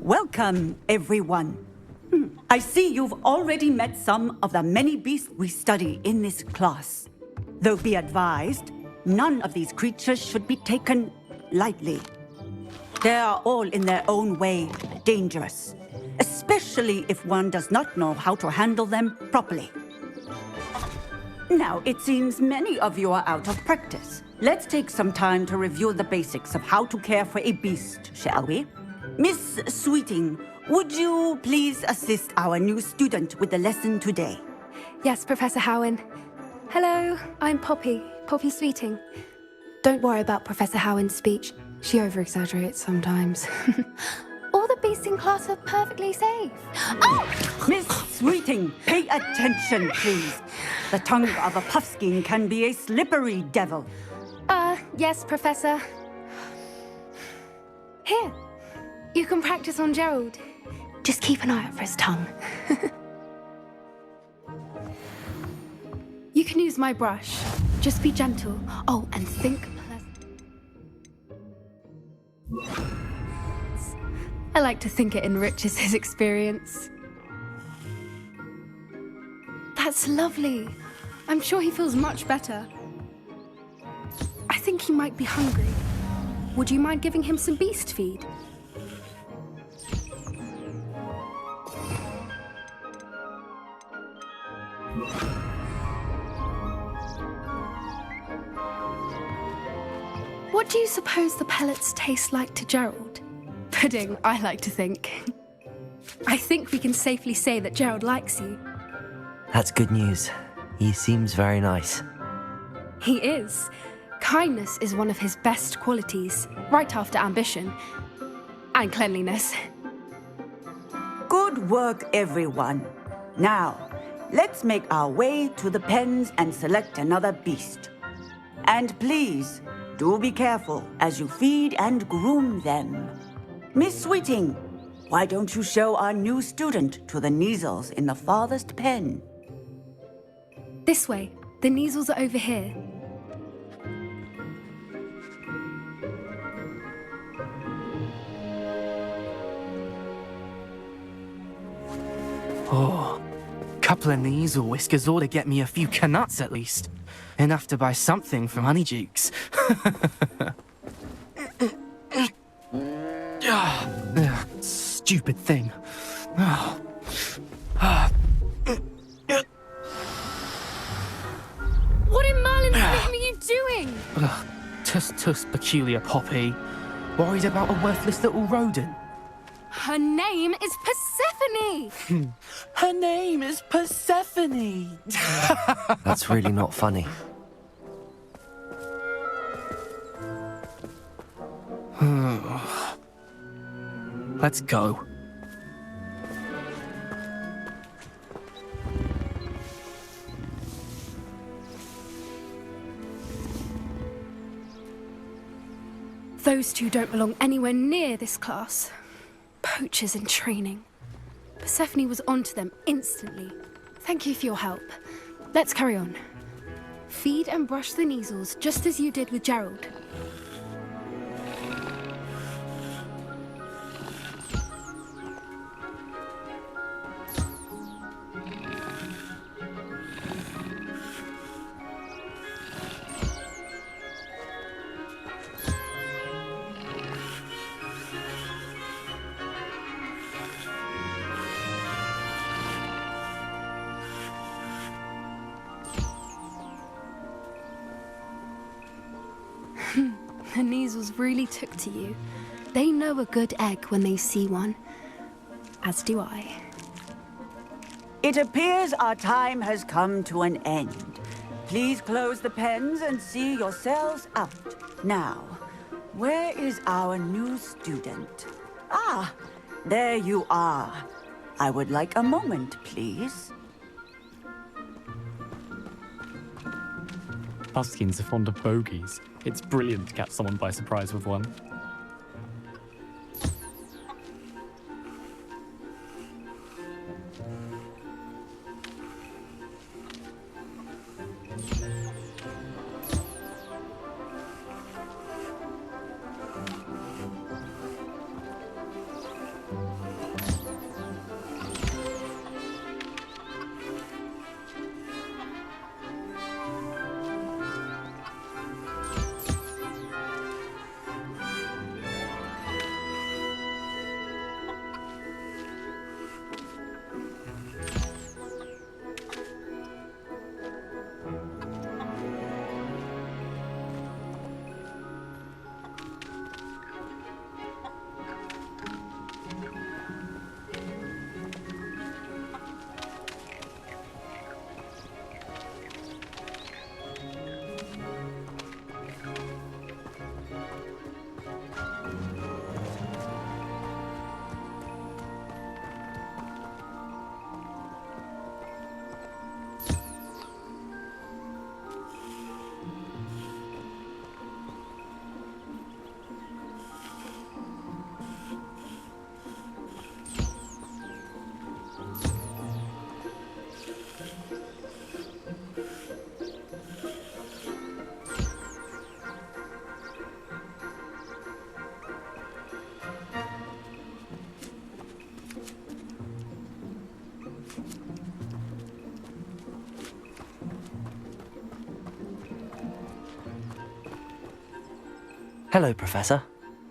Welcome, everyone. I see you've already met some of the many beasts we study in this class. Though be advised, none of these creatures should be taken lightly. They are all in their own way dangerous, especially if one does not know how to handle them properly. Now, it seems many of you are out of practice. Let's take some time to review the basics of how to care for a beast, shall we? Miss Sweeting, would you please assist our new student with the lesson today? Yes, Professor Howen. Hello, I'm Poppy Sweeting. Don't worry about Professor Howen's speech. She over-exaggerates sometimes. All the beasts in class are perfectly safe. Oh! Miss Sweeting, pay attention, please. The tongue of a puffskein can be a slippery devil. Yes, Professor. Here, you can practice on Gerald. Just keep an eye out for his tongue. You can use my brush. Just be gentle. Oh, and think pleasant. I like to think it enriches his experience. That's lovely. I'm sure he feels much better. I think he might be hungry. Would you mind giving him some beast feed? What do you suppose the pellets taste like to Gerald? Pudding, I like to think. I think we can safely say that Gerald likes you. That's good news. He seems very nice. He is. Kindness is one of his best qualities, right after ambition. And cleanliness. Good work, everyone. Now, let's make our way to the pens and select another beast. And please, do be careful as you feed and groom them. Miss Sweeting, why don't you show our new student to the Neasels in the farthest pen? This way. The Neasels are over here. Oh, couple of Neasel whiskers ought to get me a few canuts at least. Enough to buy something from Honeydukes. Stupid thing. What in Merlin's name are you doing? Tuss, peculiar Poppy. Worried about a worthless little rodent. Her name is Persephone! Her name is Persephone! That's really not funny. Let's go. Those two don't belong anywhere near this class. Poachers in training. Persephone was onto them instantly. Thank you for your help. Let's carry on. Feed and brush the Neasels just as you did with Gerald. The Neasels really took to you. They know a good egg when they see one. As do I. It appears our time has come to an end. Please close the pens and see yourselves out. Now, where is our new student? Ah, there you are. I would like a moment, please. Puffskins are fond of bogies. It's brilliant to catch someone by surprise with one. Hello, Professor.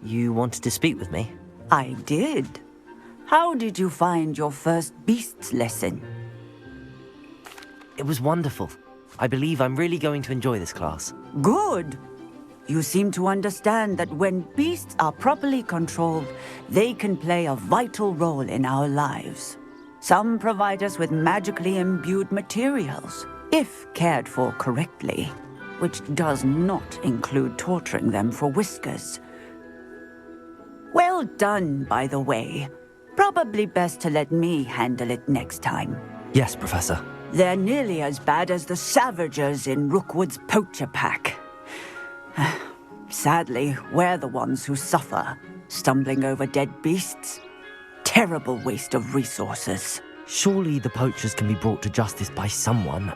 You wanted to speak with me? I did. How did you find your first beasts lesson? It was wonderful. I believe I'm really going to enjoy this class. Good. You seem to understand that when beasts are properly controlled, they can play a vital role in our lives. Some provide us with magically imbued materials, if cared for correctly, which does not include torturing them for whiskers. Well done, by the way. Probably best to let me handle it next time. Yes, Professor. They're nearly as bad as the Savagers in Rookwood's poacher pack. Sadly, we're the ones who suffer, stumbling over dead beasts. Terrible waste of resources. Surely the poachers can be brought to justice by someone.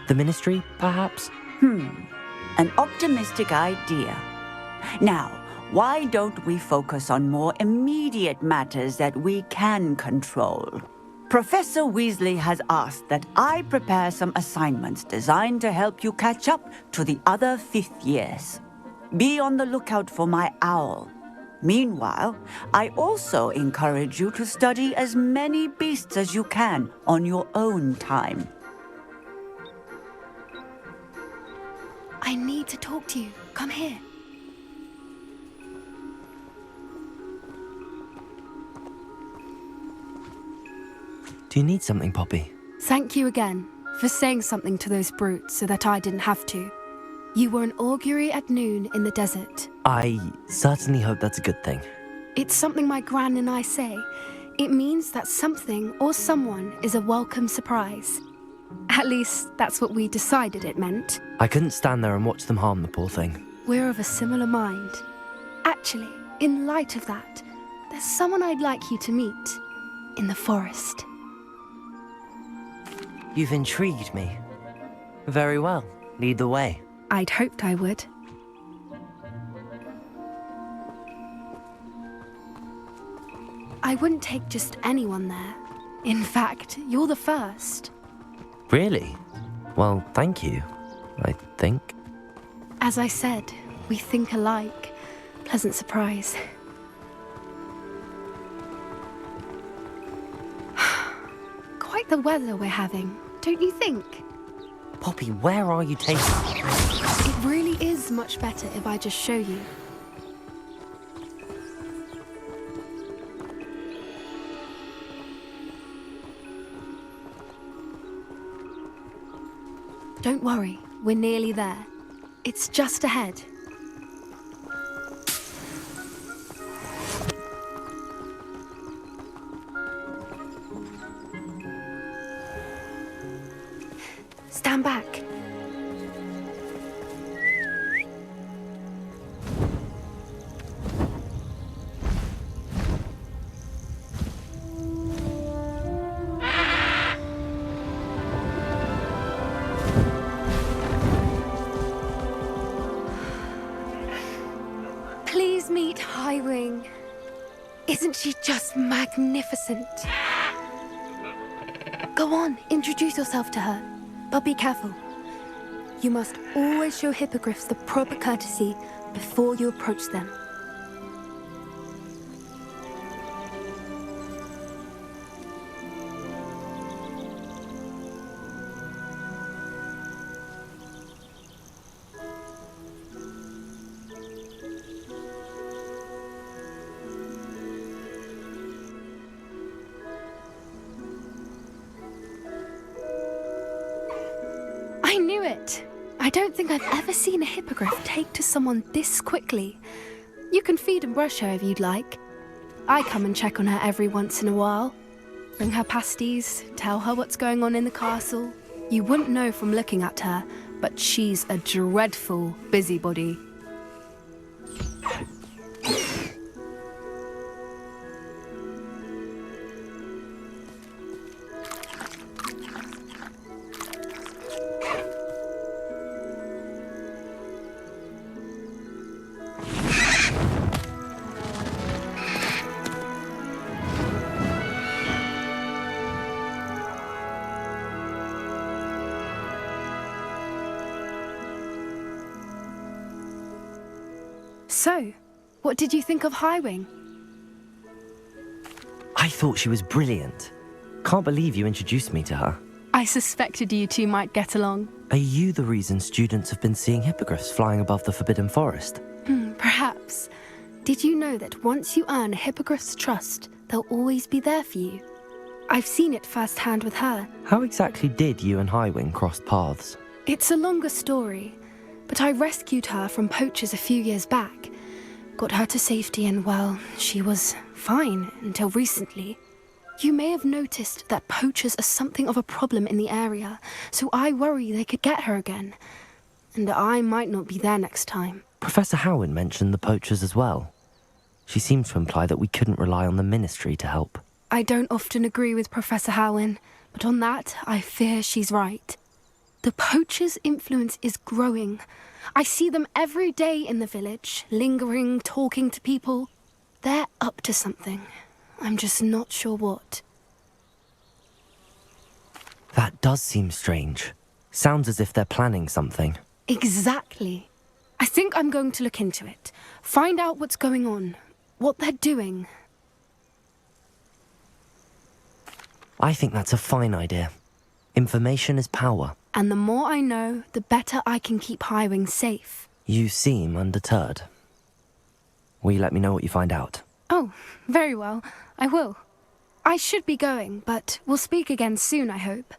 The Ministry, perhaps? An optimistic idea. Now, why don't we focus on more immediate matters that we can control? Professor Weasley has asked that I prepare some assignments designed to help you catch up to the other fifth years. Be on the lookout for my owl. Meanwhile, I also encourage you to study as many beasts as you can on your own time. I need to talk to you. Come here. Do you need something, Poppy? Thank you again for saying something to those brutes so that I didn't have to. You were an augury at noon in the desert. I certainly hope that's a good thing. It's something my gran and I say. It means that something or someone is a welcome surprise. At least, that's what we decided it meant. I couldn't stand there and watch them harm the poor thing. We're of a similar mind. Actually, in light of that, there's someone I'd like you to meet. In the forest. You've intrigued me. Very well. Lead the way. I'd hoped I would. I wouldn't take just anyone there. In fact, you're the first. Really? Well, thank you, I think. As I said, we think alike. Pleasant surprise. Quite the weather we're having, don't you think? Poppy, where are you taking me? It really is much better if I just show you. Don't worry, we're nearly there. It's just ahead. Stand back. Please meet Highwing. Isn't she just magnificent? Go on, introduce yourself to her. But be careful. You must always show hippogriffs the proper courtesy before you approach them. I knew it! I don't think I've ever seen a hippogriff take to someone this quickly. You can feed and brush her if you'd like. I come and check on her every once in a while. Bring her pasties, tell her what's going on in the castle. You wouldn't know from looking at her, but she's a dreadful busybody. So, what did you think of Highwing? I thought she was brilliant. Can't believe you introduced me to her. I suspected you two might get along. Are you the reason students have been seeing hippogriffs flying above the Forbidden Forest? Perhaps. Did you know that once you earn a hippogriff's trust, they'll always be there for you? I've seen it firsthand with her. How exactly did you and Highwing cross paths? It's a longer story, but I rescued her from poachers a few years back. Got her to safety and, well, she was fine until recently. You may have noticed that poachers are something of a problem in the area, so I worry they could get her again. And I might not be there next time. Professor Howin mentioned the poachers as well. She seemed to imply that we couldn't rely on the ministry to help. I don't often agree with Professor Howin, but on that, I fear she's right. The poachers' influence is growing. I see them every day in the village, lingering, talking to people. They're up to something. I'm just not sure what. That does seem strange. Sounds as if they're planning something. Exactly. I think I'm going to look into it. Find out what's going on, what they're doing. I think that's a fine idea. Information is power. And the more I know, the better I can keep Highwing safe. You seem undeterred. Will you let me know what you find out? Oh, very well. I will. I should be going, but we'll speak again soon, I hope.